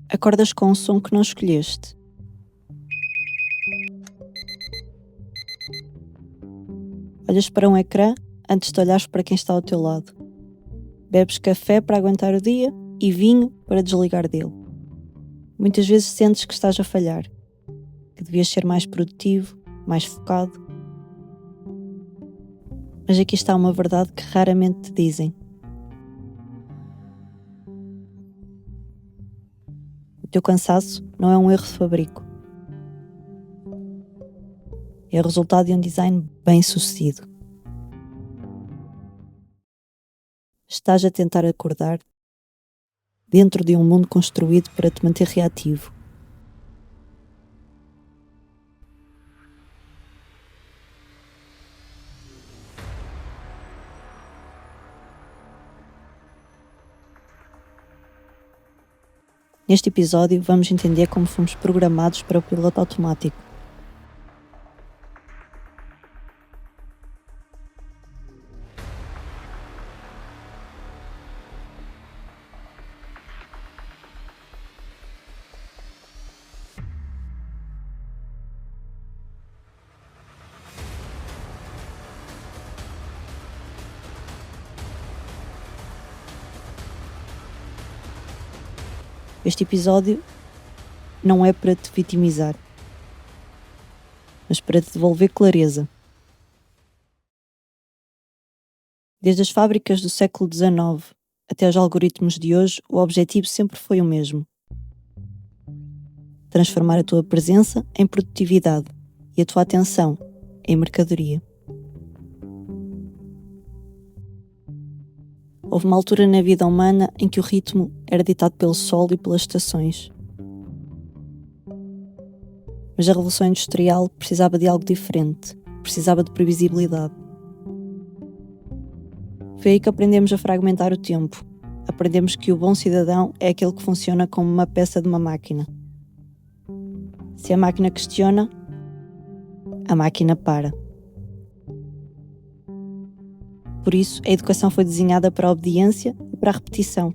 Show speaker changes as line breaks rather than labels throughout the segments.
Acordas com um som que não escolheste. Olhas para um ecrã antes de olhares para quem está ao teu lado. Bebes café para aguentar o dia e vinho para desligar dele. Muitas vezes sentes que estás a falhar, que devias ser mais produtivo, mais focado. Mas aqui está uma verdade que raramente te dizem. O teu cansaço não é um erro de fabrico. É o resultado de um design bem sucedido. Estás a tentar acordar dentro de um mundo construído para te manter reativo. Neste episódio vamos entender como fomos programados para o piloto automático. Este episódio não é para te vitimizar, mas para te devolver clareza. Desde as fábricas do século XIX até aos algoritmos de hoje, o objetivo sempre foi o mesmo: transformar a tua presença em produtividade e a tua atenção em mercadoria. Houve uma altura na vida humana em que o ritmo era ditado pelo sol e pelas estações. Mas a Revolução Industrial precisava de algo diferente, precisava de previsibilidade. Foi aí que aprendemos a fragmentar o tempo. Aprendemos que o bom cidadão é aquele que funciona como uma peça de uma máquina. Se a máquina questiona, a máquina para. Por isso, a educação foi desenhada para a obediência e para a repetição.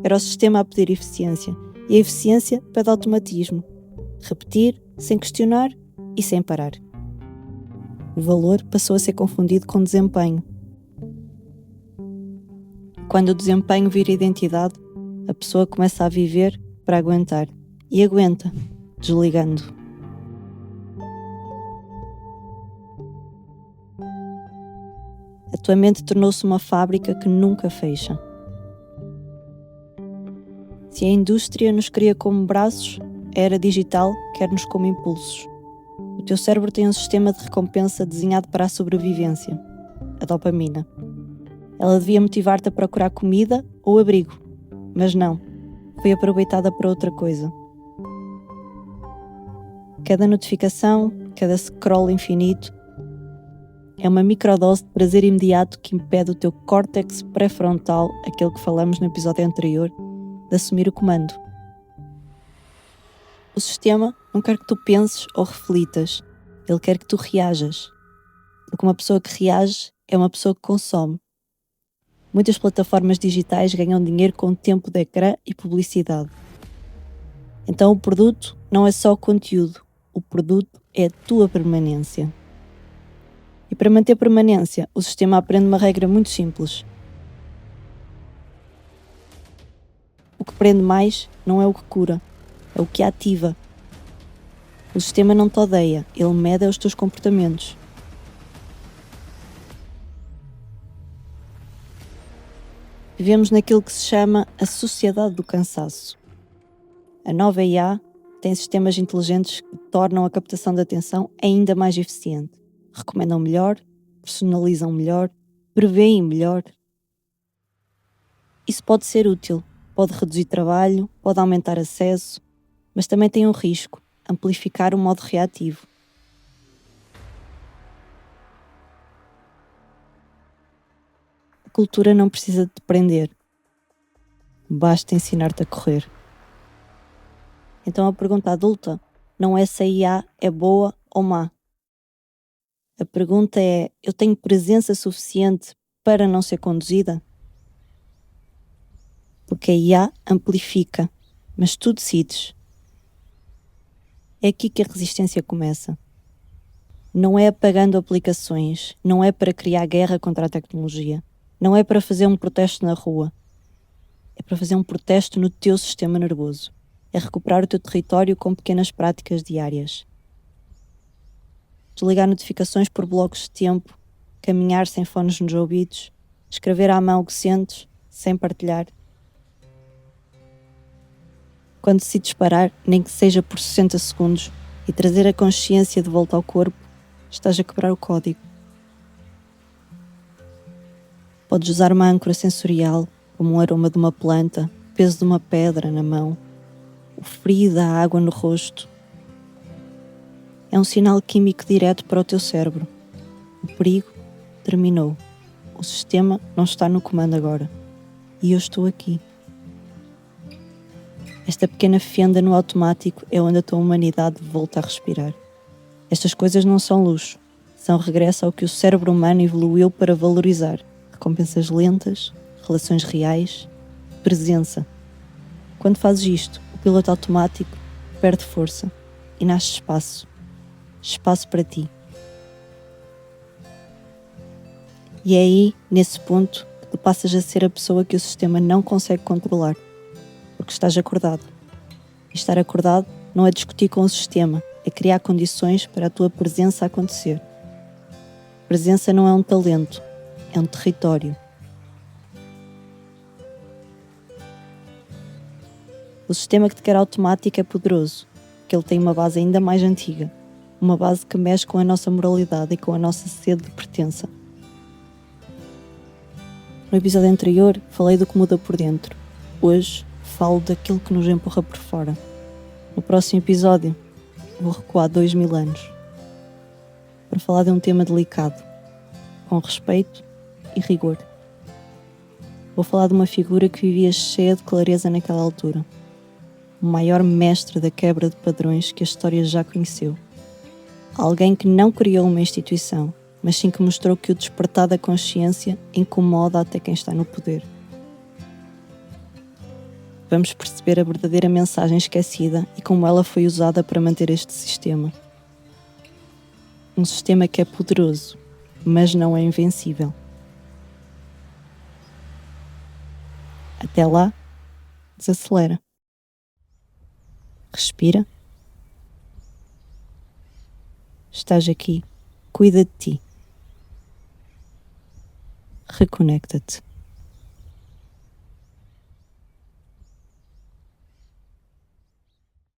Era o sistema a pedir eficiência, e a eficiência pede automatismo. Repetir, sem questionar e sem parar. O valor passou a ser confundido com desempenho. Quando o desempenho vira identidade, a pessoa começa a viver para aguentar. E aguenta, desligando. A tua mente tornou-se uma fábrica que nunca fecha. Se a indústria nos cria como braços, a era digital quer-nos como impulsos. O teu cérebro tem um sistema de recompensa desenhado para a sobrevivência, a dopamina. Ela devia motivar-te a procurar comida ou abrigo, mas não, foi aproveitada para outra coisa. Cada notificação, cada scroll infinito, é uma microdose de prazer imediato que impede o teu córtex pré-frontal, aquele que falamos no episódio anterior, de assumir o comando. O sistema não quer que tu penses ou reflitas, ele quer que tu reajas. Porque uma pessoa que reage é uma pessoa que consome. Muitas plataformas digitais ganham dinheiro com tempo de ecrã e publicidade. Então o produto não é só o conteúdo, o produto é a tua permanência. E para manter permanência, o sistema aprende uma regra muito simples. O que prende mais não é o que cura, é o que ativa. O sistema não te odeia, ele mede os teus comportamentos. Vivemos naquilo que se chama a sociedade do cansaço. A nova IA tem sistemas inteligentes que tornam a captação da atenção ainda mais eficiente. Recomendam melhor, personalizam melhor, preveem melhor. Isso pode ser útil, pode reduzir trabalho, pode aumentar acesso, mas também tem um risco: amplificar o modo reativo. A cultura não precisa de te prender, basta ensinar-te a correr. Então a pergunta adulta não é se a IA é boa ou má. A pergunta é: eu tenho presença suficiente para não ser conduzida? Porque a IA amplifica, Mas tu decides. É aqui que a resistência começa. Não é apagando aplicações, não é para criar guerra contra a tecnologia, não é para fazer um protesto na rua. É para fazer um protesto no teu sistema nervoso. É recuperar o teu território com pequenas práticas diárias. Desligar notificações por blocos de tempo, caminhar sem fones nos ouvidos, escrever à mão o que sentes, sem partilhar. Quando decides parar, nem que seja por 60 segundos, e trazer a consciência de volta ao corpo, estás a quebrar o código. Podes usar uma âncora sensorial, como o aroma de uma planta, o peso de uma pedra na mão, o frio da água no rosto. É um sinal químico direto para o teu cérebro. O perigo terminou. O sistema não está no comando agora. E eu estou aqui. Esta pequena fenda no automático é onde a tua humanidade volta a respirar. Estas coisas não são luxo. São regresso ao que o cérebro humano evoluiu para valorizar. Recompensas lentas, relações reais, presença. Quando fazes isto, o piloto automático perde força e nasce espaço. Espaço para ti. E é aí, nesse ponto, que tu passas a ser a pessoa que o sistema não consegue controlar, porque estás acordado. E estar acordado não é discutir com o sistema, é criar condições para a tua presença acontecer. Presença não é um talento, é um território. O sistema que te quer automático é poderoso, porque ele tem uma base ainda mais antiga, uma base que mexe com a nossa moralidade e com a nossa sede de pertença. No episódio anterior, falei do que muda por dentro. Hoje, falo daquilo que nos empurra por fora. No próximo episódio, vou recuar 2000 anos para falar de um tema delicado, com respeito e rigor. Vou falar de uma figura que vivia cheia de clareza naquela altura, o maior mestre da quebra de padrões que a história já conheceu. Alguém que não criou uma instituição, mas sim que mostrou que o despertar da consciência incomoda até quem está no poder. Vamos perceber a verdadeira mensagem esquecida e como ela foi usada para manter este sistema. Um sistema que é poderoso, mas não é invencível. Até lá, desacelera. Respira. Estás aqui. Cuida de ti. Reconecta-te.